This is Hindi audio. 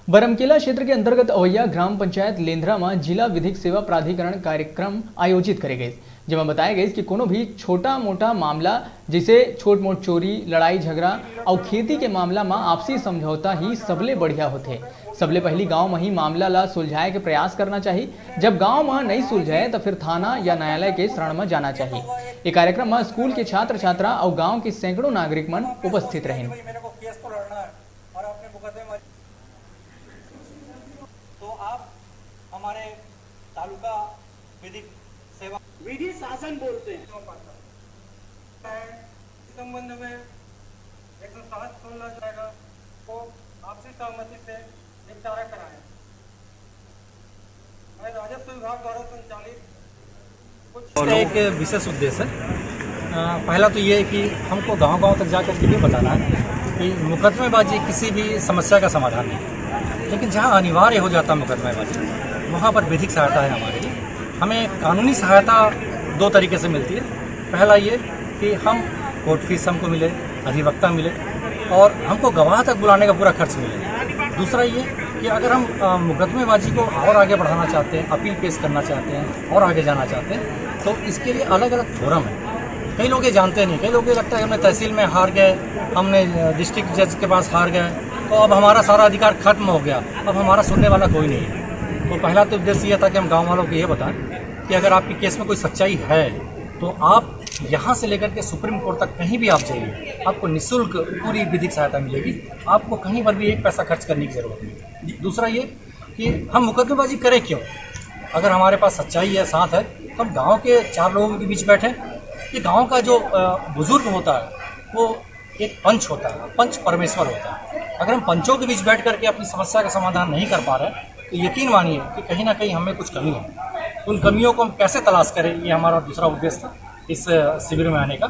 बरमकेला क्षेत्र के अंतर्गत अवैया ग्राम पंचायत लेंधरा में जिला विधिक सेवा प्राधिकरण कार्यक्रम आयोजित करे गए, जेमा बताया गया कि कोनो भी छोटा मोटा मामला जैसे छोट मोट चोरी, लड़ाई झगड़ा और खेती के मामला में आपसी समझौता ही सबले बढ़िया होते। सबले पहली गांव में ही मामला ला सुलझाए के प्रयास करना चाहिए। जब गांव में नहीं सुलझाए तो फिर थाना या न्यायालय के शरण में जाना चाहिए। ये कार्यक्रम में स्कूल के छात्र छात्रा और गाँव के सैकड़ों नागरिक मन उपस्थित रहे। तो आप हमारे तालुका विधिक सेवा विधि शासन बोलते हैं। इस संबंध में 107 खोला जाएगा को आपसी सहमति से निपटारा कराएं। मैं राजस्व विभाग द्वारा संचालित कुछ एक विशेष उद्देश्य है। पहला तो ये है कि हमको गांव-गांव तक जाकर के ये बताना है कि मुकदमेबाजी किसी भी समस्या का समाधान नहीं, लेकिन जहां अनिवार्य हो जाता मुकदमेबाजी वहां पर विधिक सहायता है हमारे लिए। हमें कानूनी सहायता दो तरीके से मिलती है। पहला ये कि हम कोर्ट फीस हमको मिले, अधिवक्ता मिले और हमको गवाह तक बुलाने का पूरा खर्च मिले। दूसरा ये कि अगर हम मुकदमेबाजी को और आगे बढ़ाना चाहते हैं, अपील पेश करना चाहते हैं और आगे जाना चाहते हैं, तो इसके लिए अलग अलग फोरम है। कई लोग ये जानते नहीं, कई लोग ये लगता है हमने तहसील में हार गए, हमने डिस्ट्रिक्ट जज के पास हार गए तो अब हमारा सारा अधिकार खत्म हो गया, अब हमारा सुनने वाला कोई नहीं है। तो पहला तो उद्देश्य ये था कि हम गांव वालों को ये बताएं कि अगर आपके केस में कोई सच्चाई है तो आप यहाँ से लेकर के सुप्रीम कोर्ट तक कहीं भी आप जाइए, आपको निःशुल्क पूरी विधिक सहायता मिलेगी। आपको कहीं पर भी एक पैसा खर्च करने की जरूरत नहीं। दूसरा ये कि हम मुकदमेबाजी करें क्यों? अगर हमारे पास सच्चाई है, साथ है, तो हम गाँव के 4 लोगों के बीच बैठें। कि गाँव का जो बुजुर्ग होता है वो एक पंच होता है, पंच परमेश्वर होता है। अगर हम पंचों के बीच बैठ करके अपनी समस्या का समाधान नहीं कर पा रहे तो यकीन मानिए कि कहीं ना कहीं हमें कुछ कमी है। उन कमियों को हम कैसे तलाश करें, ये हमारा दूसरा उद्देश्य था इस शिविर में आने का।